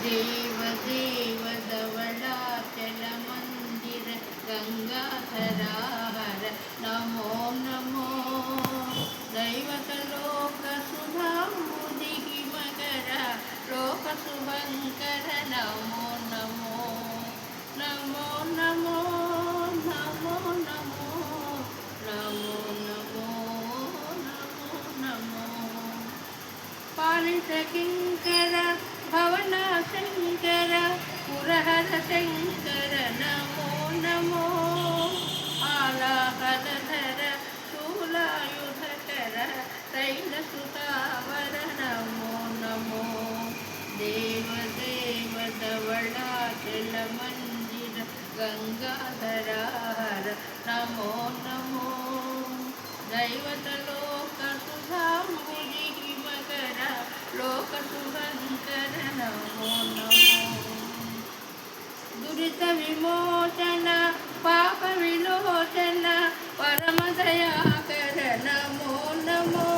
देवदेव धवलाचलमन्दिर गङ्गाधराहर नमो नमो दैवतलोकसुधाम्बुधिमकर लोकशुभङ्कर नमो नमो नमो नमो नमो नमो नमो नमो नमो नमो पालितकिङ्कर भवनाशङ्कर पुरहरशङ्कर नमो नमो आलाहलधर शूलायुधकर तैलसुतावर नमो नमो देवदेव धवलाचलमन्दिर गङ्गाधराहर नमो नमो दैवतलोकसुधाम्बुधिमकर लोकशुभङ्कर नमो नमो दुरित विमोचन पाप विलोचन परमदयाकर नमो नमो